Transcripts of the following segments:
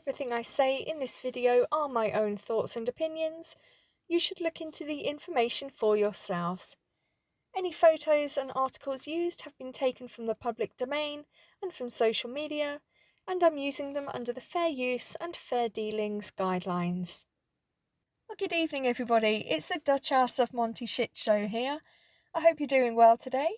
Everything I say in this video are my own thoughts and opinions. You should look into the information for yourselves. Any photos and articles used have been taken from the public domain and from social media, and I'm using them under the Fair Use and Fair Dealings guidelines. Well, good evening everybody, it's the Duchess of Monty Shit Show here. I hope you're doing well today.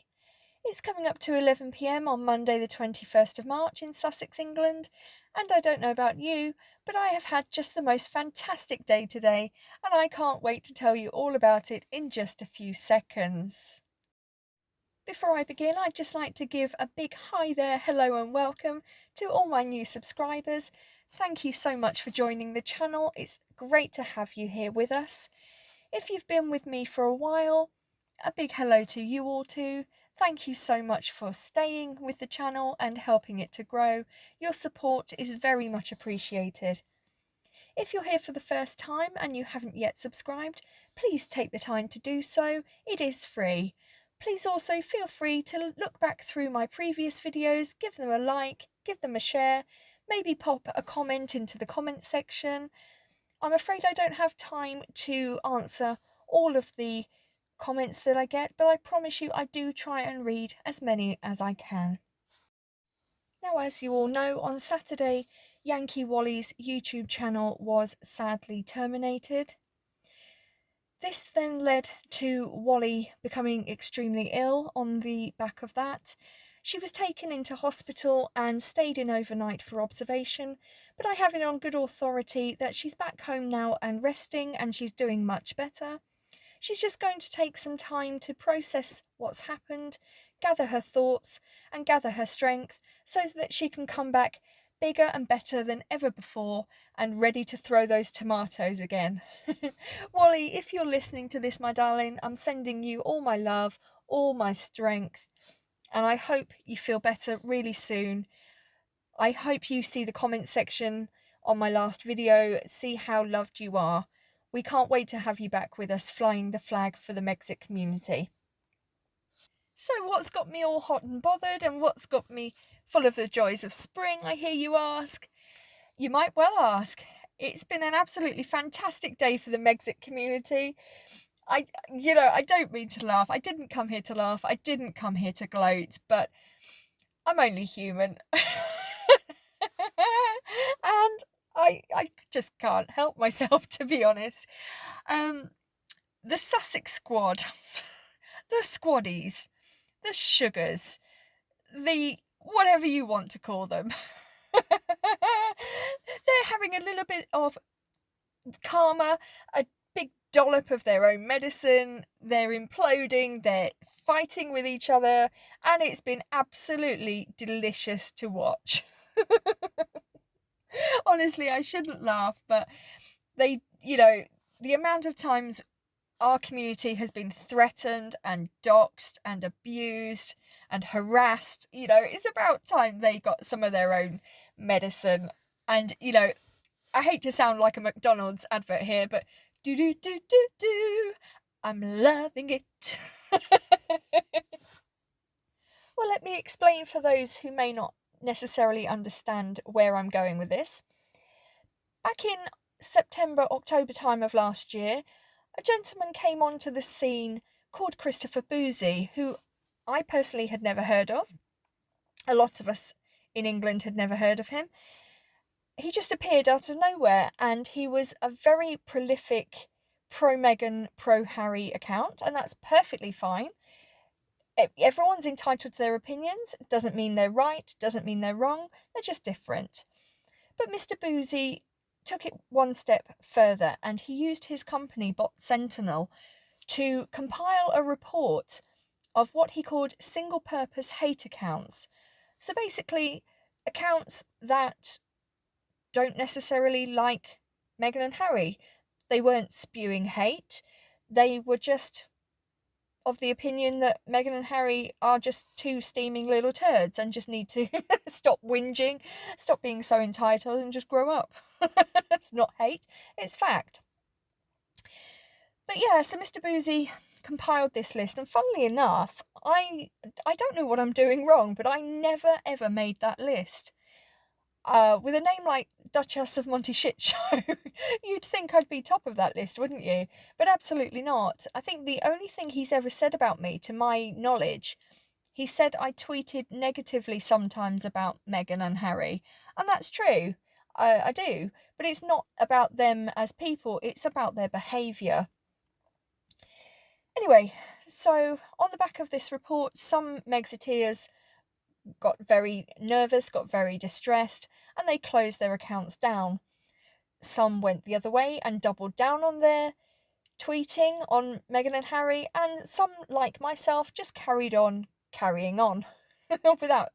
It's coming up to 11 p.m. on Monday the 21st of March in Sussex, England, and I don't know about you, but I have had just the most fantastic day today, and I can't wait to tell you all about it in just a few seconds. Before I begin, I'd just like to give a big hi there, hello and welcome to all my new subscribers. Thank you so much for joining the channel. It's great to have you here with us. If you've been with me for a while, a big hello to you all too. Thank you so much for staying with the channel and helping it to grow. Your support is very much appreciated. If you're here for the first time and you haven't yet subscribed, please take the time to do so. It is free. Please also feel free to look back through my previous videos, give them a like, give them a share, maybe pop a comment into the comment section. I'm afraid I don't have time to answer all of the comments that I get, but I promise you I do try and read as many as I can. Now, as you all know, on Saturday, Yankee Wally's YouTube channel was sadly terminated. This then led to Wally becoming extremely ill on the back of that. She was taken into hospital and stayed in overnight for observation, but I have it on good authority that she's back home now and resting, and she's doing much better. She's just going to take some time to process what's happened, gather her thoughts and gather her strength so that she can come back bigger and better than ever before and ready to throw those tomatoes again. Wally, if you're listening to this, my darling, I'm sending you all my love, all my strength, and I hope you feel better really soon. I hope you see the comment section on my last video, see how loved you are. We can't wait to have you back with us flying the flag for the Megxit community. So what's got me all hot and bothered, and what's got me full of the joys of spring, I hear you ask? You might well ask. It's been an absolutely fantastic day for the Megxit community. I don't mean to laugh. I didn't come here to laugh. I didn't come here to gloat, but I'm only human. And I just can't help myself, to be honest. The Sussex squad, the squaddies, the sugars, the whatever you want to call them, they're having a little bit of karma, a big dollop of their own medicine, they're imploding, they're fighting with each other, and it's been absolutely delicious to watch. Honestly, I shouldn't laugh, but the amount of times our community has been threatened and doxed and abused and harassed, it's about time they got some of their own medicine. And, I hate to sound like a McDonald's advert here, but do, I'm loving it. Well, let me explain for those who may not necessarily understand where I'm going with this. Back in September, October time of last year, a gentleman came onto the scene called Christopher Bouzy, who I personally had never heard of. A lot of us in England had never heard of him. He just appeared out of nowhere, and he was a very prolific pro-Meghan, pro-Harry account, and that's perfectly fine. Everyone's entitled to their opinions. It doesn't mean they're right, doesn't mean they're wrong, they're just different. But Mr. Bouzy took it one step further, and he used his company, Bot Sentinel, to compile a report of what he called single-purpose hate accounts. So basically, accounts that don't necessarily like Meghan and Harry. They weren't spewing hate, they were just of the opinion that Meghan and Harry are just two steaming little turds and just need to stop whinging, stop being so entitled, and just grow up. It's not hate, it's fact. But yeah, so Mr. Bouzy compiled this list, and funnily enough, I don't know what I'm doing wrong, but I never ever made that list. With a name like Duchess of Monte Shit Show, you'd think I'd be top of that list, wouldn't you? But absolutely not. I think the only thing he's ever said about me, to my knowledge, he said I tweeted negatively sometimes about Meghan and Harry. And that's true. I do. But it's not about them as people, it's about their behaviour. Anyway, so on the back of this report, some Megxiteers got very nervous, got very distressed, and they closed their accounts down. Some went the other way and doubled down on their tweeting on Meghan and Harry, and some, like myself, just carried on carrying on without,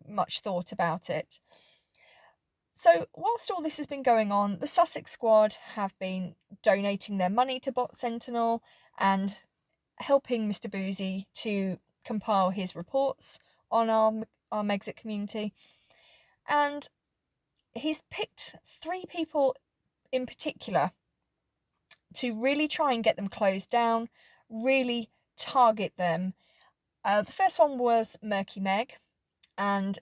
much thought about it. So, whilst all this has been going on, the Sussex Squad have been donating their money to Bot Sentinel and helping Mr. Bouzy to compile his reports on our Megxit community. And he's picked 3 people in particular to really try and get them closed down, really target them. The first one was Murky Meg, and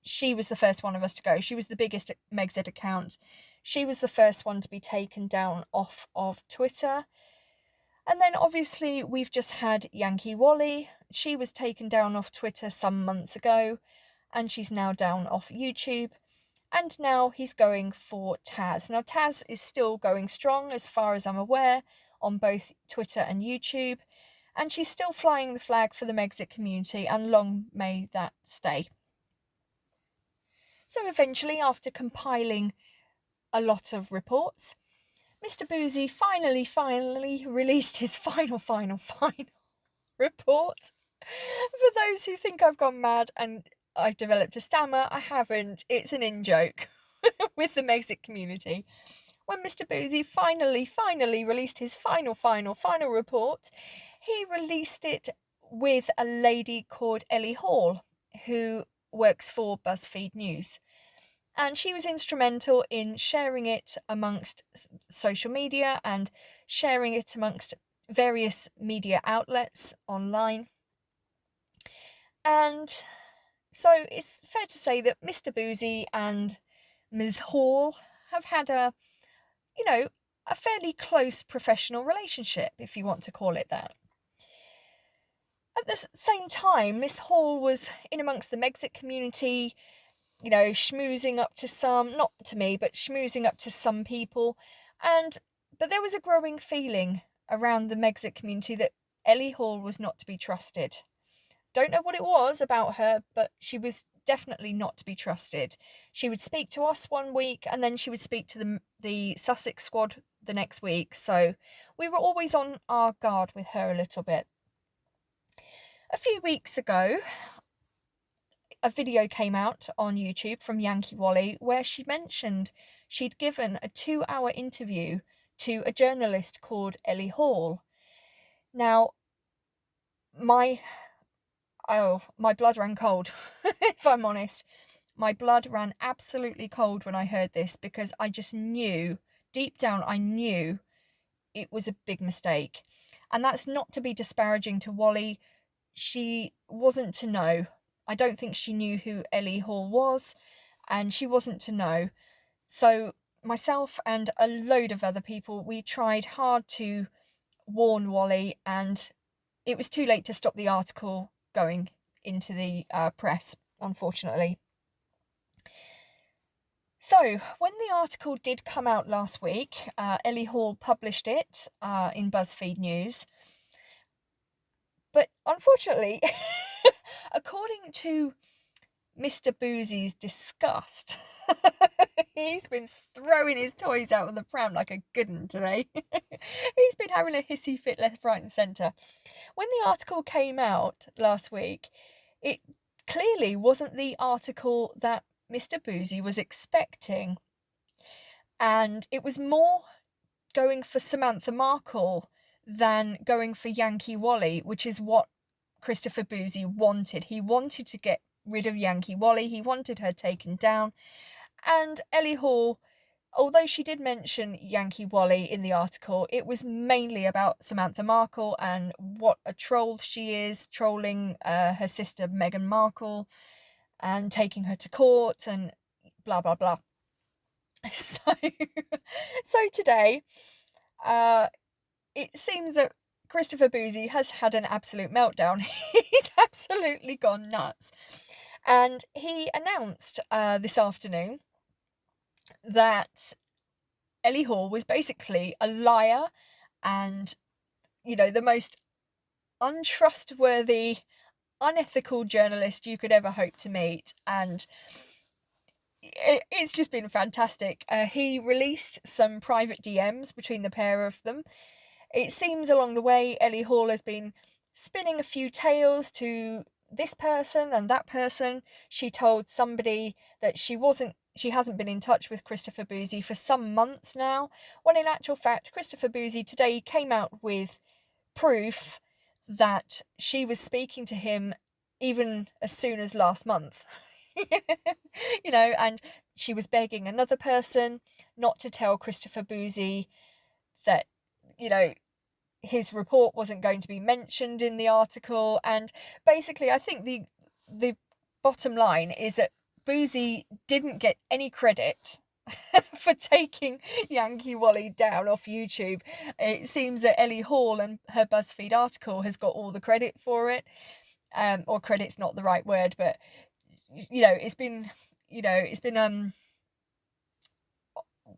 she was the first one of us to go. She was the biggest Megxit account. She was the first one to be taken down off of Twitter. And then obviously we've just had Yankee Wally. She was taken down off Twitter some months ago, and she's now down off YouTube. And now he's going for Taz. Now Taz is still going strong as far as I'm aware on both Twitter and YouTube. And she's still flying the flag for the Megxit community, and long may that stay. So eventually, after compiling a lot of reports, Mr. Bouzy finally released his final report. For those who think I've gone mad and I've developed a stammer, I haven't. It's an in-joke with the Megxit community. When Mr. Bouzy finally released his final report, he released it with a lady called Ellie Hall, who works for BuzzFeed News. And she was instrumental in sharing it amongst social media and sharing it amongst various media outlets online. And so it's fair to say that Mr. Bouzy and Ms. Hall have had a fairly close professional relationship, if you want to call it that. At the same time, Miss Hall was in amongst the Megxit community, schmoozing up to some, not to me, but schmoozing up to some people. But there was a growing feeling around the Megxit community that Ellie Hall was not to be trusted. Don't know what it was about her, but she was definitely not to be trusted. She would speak to us one week, and then she would speak to the Sussex Squad the next week. So we were always on our guard with her a little bit. A few weeks ago, a video came out on YouTube from Yankee Wally where she mentioned she'd given a 2-hour interview to a journalist called Ellie Hall. Now, my blood ran cold, if I'm honest. My blood ran absolutely cold when I heard this, because I just knew, deep down, I knew it was a big mistake. And that's not to be disparaging to Wally. She wasn't to know. I don't think she knew who Ellie Hall was, and she wasn't to know. So myself and a load of other people, we tried hard to warn Wally, and it was too late to stop the article going into the press, unfortunately. So, when the article did come out last week, Ellie Hall published it in BuzzFeed News. But unfortunately, according to Mr. Bouzy's disgust, he's been throwing his toys out of the pram like a good one today. He's been having a hissy fit left, right and centre. When the article came out last week, it clearly wasn't the article that Mr. Bouzy was expecting. And it was more going for Samantha Markle than going for Yankee Wally, which is what Christopher Bouzy wanted. He wanted to get rid of Yankee Wally. He wanted her taken down. And Ellie Hall, although she did mention Yankee Wally in the article, it was mainly about Samantha Markle and what a troll she is, trolling her sister Meghan Markle. and taking her to court and blah, blah, blah. So, so today, it seems that Christopher Bouzy has had an absolute meltdown. He's absolutely gone nuts. And he announced this afternoon that Ellie Hall was basically a liar and, the most untrustworthy, unethical journalist you could ever hope to meet. And it's just been fantastic. He released some private DMs between the pair of them. It seems along the way Ellie Hall has been spinning a few tales to this person and that person. She told somebody that she hasn't been in touch with Christopher Bouzy for some months now, when in actual fact Christopher Bouzy today came out with proof that she was speaking to him even as soon as last month. And she was begging another person not to tell Christopher Bouzy that, his report wasn't going to be mentioned in the article. And basically, I think the bottom line is that Bouzy didn't get any credit for taking Yankee Wally down off YouTube. It seems that Ellie Hall and her BuzzFeed article has got all the credit for it. Or credit's not the right word, but it's been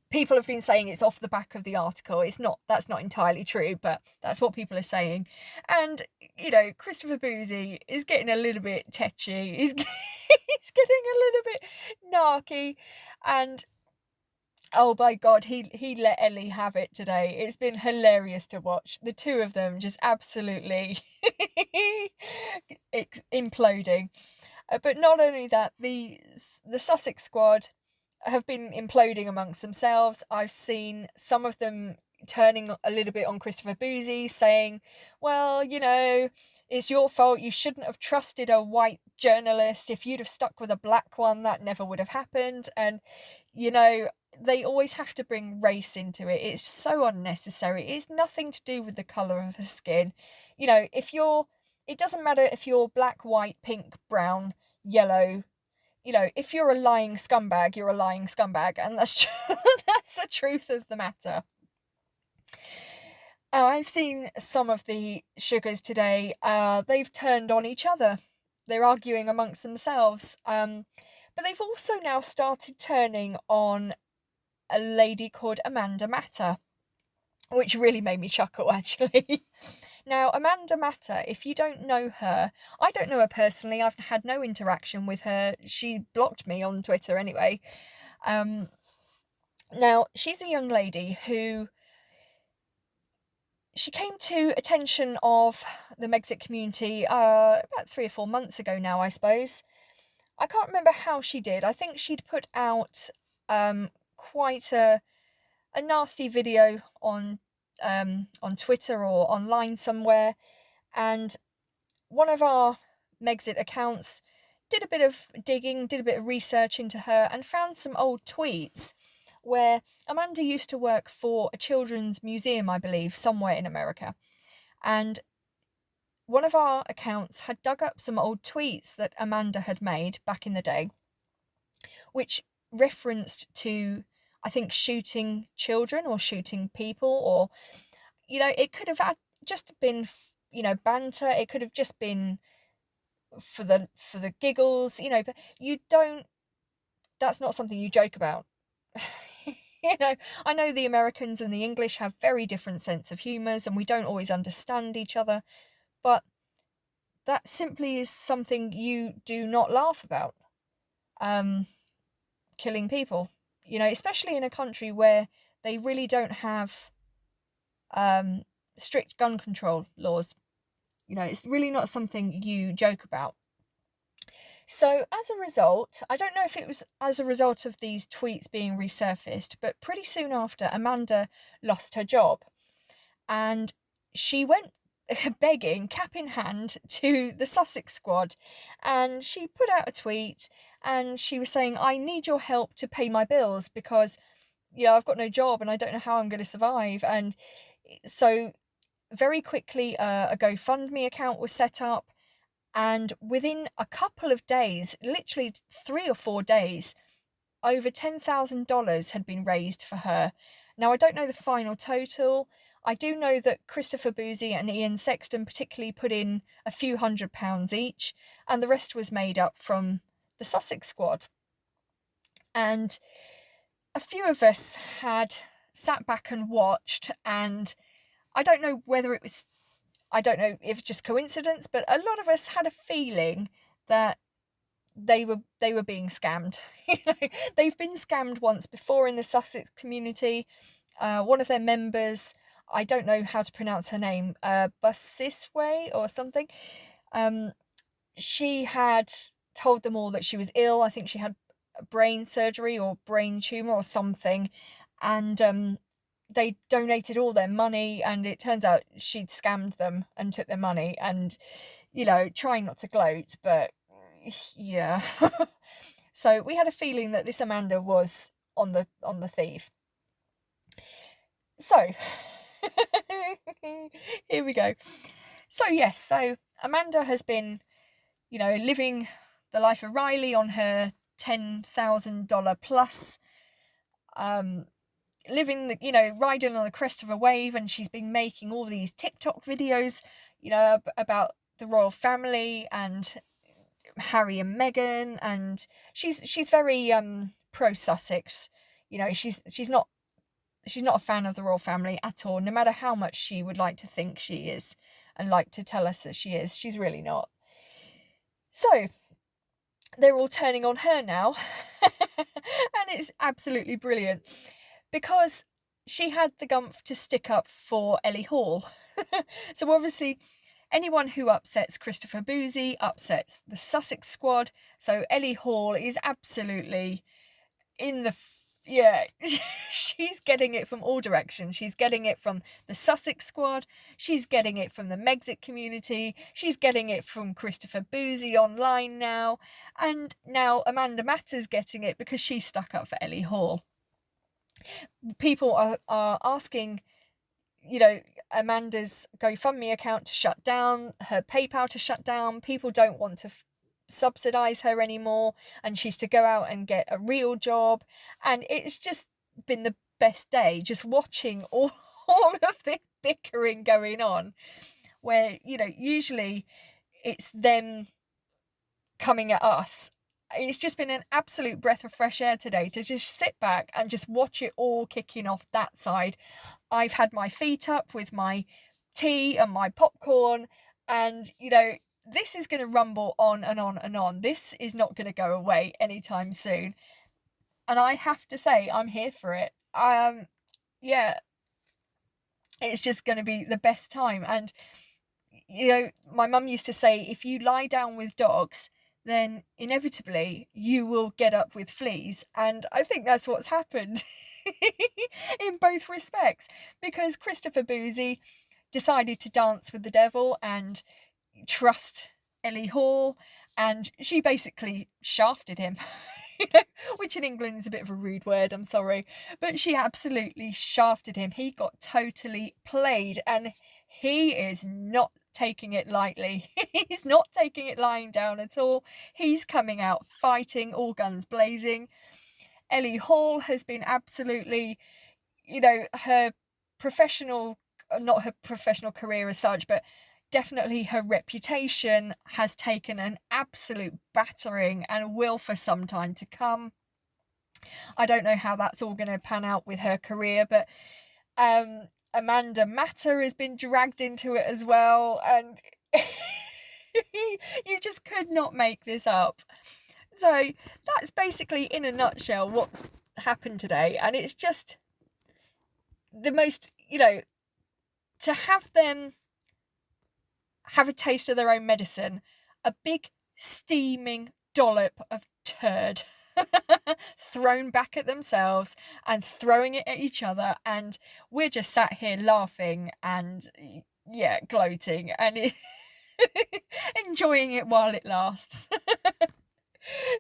people have been saying it's off the back of the article. That's not entirely true, but that's what people are saying. And Christopher Bouzy is getting a little bit tetchy. He's getting a little bit narky, and oh my god, he let Ellie have it today. It's been hilarious to watch. The two of them just absolutely imploding. But not only that, the Sussex squad have been imploding amongst themselves. I've seen some of them turning a little bit on Christopher Bouzy, saying, well, it's your fault. You shouldn't have trusted a white journalist. If you'd have stuck with a black one, that never would have happened. And, they always have to bring race into it. It's so unnecessary. It's nothing to do with the colour of her skin. It doesn't matter if you're black, white, pink, brown, yellow. If you're a lying scumbag, you're a lying scumbag, and that's that's the truth of the matter. I've seen some of the sugars today. They've turned on each other. They're arguing amongst themselves. But they've also now started turning on a lady called Amanda Matter, which really made me chuckle, actually. Now, Amanda Matter, if you don't know her, I don't know her personally. I've had no interaction with her. She blocked me on Twitter anyway. Now, she's a young lady who... She came to attention of the Megxit community about 3 or 4 months ago now, I suppose. I can't remember how she did. I think she'd put out quite a nasty video on Twitter or online somewhere, and one of our Megxit accounts did a bit of digging, did a bit of research into her, and found some old tweets where Amanda used to work for a children's museum, I believe, somewhere in America. And one of our accounts had dug up some old tweets that Amanda had made back in the day, which referenced to, I think, shooting children or shooting people, or, it could have just been, banter. It could have just been for the giggles, but that's not something you joke about. I know the Americans and the English have very different sense of humours, and we don't always understand each other, but that simply is something you do not laugh about. Killing people, especially in a country where they really don't have strict gun control laws. It's really not something you joke about. So as a result, I don't know if it was as a result of these tweets being resurfaced, but pretty soon after, Amanda lost her job, and she went begging, cap in hand, to the Sussex squad, and she put out a tweet, and she was saying, I need your help to pay my bills because, I've got no job and I don't know how I'm going to survive. And so very quickly, a GoFundMe account was set up, And within a couple of days, literally 3 or 4 days, over $10,000 had been raised for her. Now, I don't know the final total. I do know that Christopher Bouzy and Ian Sexton particularly put in a few £100 each, and the rest was made up from the Sussex squad. And a few of us had sat back and watched, and I don't know whether it was, I don't know if it's just coincidence, but a lot of us had a feeling that they were being scammed. They've been scammed once before in the Sussex community. One of their members, I don't know how to pronounce her name, Busisway or something. She had told them all that she was ill. I think she had brain surgery or brain tumor or something, and they donated all their money, and it turns out she'd scammed them and took their money. And trying not to gloat, but yeah. So we had a feeling that this Amanda was on the thief. So here we go. So yes, so Amanda has been, living the life of Riley on her $10,000 plus, living, riding on the crest of a wave, and she's been making all these TikTok videos, about the royal family and Harry and Meghan, and she's very pro Sussex. She's not a fan of the royal family at all, no matter how much she would like to think she is and like to tell us that she is. She's really not. So they're all turning on her now, and it's absolutely brilliant because she had the gumph to stick up for Ellie Hall. So obviously anyone who upsets Christopher Bouzy upsets the Sussex squad. So Ellie Hall is absolutely in the she's getting it from all directions. She's getting it from the Sussex squad. She's getting it from the Megxit community. She's getting it from Christopher Bouzy online now. And now Amanda Matter's getting it because she stuck up for Ellie Hall. People are asking, Amanda's GoFundMe account to shut down, her PayPal to shut down. People don't want to subsidise her anymore, and she's to go out and get a real job. And it's just been the best day, just watching all of this bickering going on, where, usually it's them coming at us. It's just been an absolute breath of fresh air today to just sit back and just watch it all kicking off that side. I've had my feet up with my tea and my popcorn, and this is going to rumble on and on and on. This is not going to go away anytime soon, and I have to say I'm here for it. Yeah, it's just going to be the best time. And my mum used to say, if you lie down with dogs, then inevitably you will get up with fleas. And I think that's what's happened in both respects, because Christopher Bouzy decided to dance with the devil and trust Ellie Hall, and she basically shafted him. Which in England is a bit of a rude word, I'm sorry, but she absolutely shafted him. He got totally played, and he is not taking it lightly. He's not taking it lying down at all. He's coming out fighting, all guns blazing. Ellie Hall has been absolutely, her professional, not her professional career as such, but definitely her reputation has taken an absolute battering and will for some time to come. I don't know how that's all going to pan out with her career, but Amanda Matter has been dragged into it as well, and you just could not make this up. So that's basically, in a nutshell, what's happened today. And it's just the most, to have them have a taste of their own medicine, a big steaming dollop of turd thrown back at themselves and throwing it at each other, and we're just sat here laughing and gloating and enjoying it while it lasts.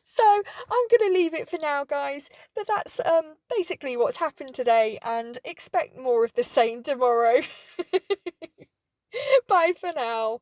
So I'm going to leave it for now, guys, but that's basically what's happened today, and expect more of the same tomorrow. Bye for now.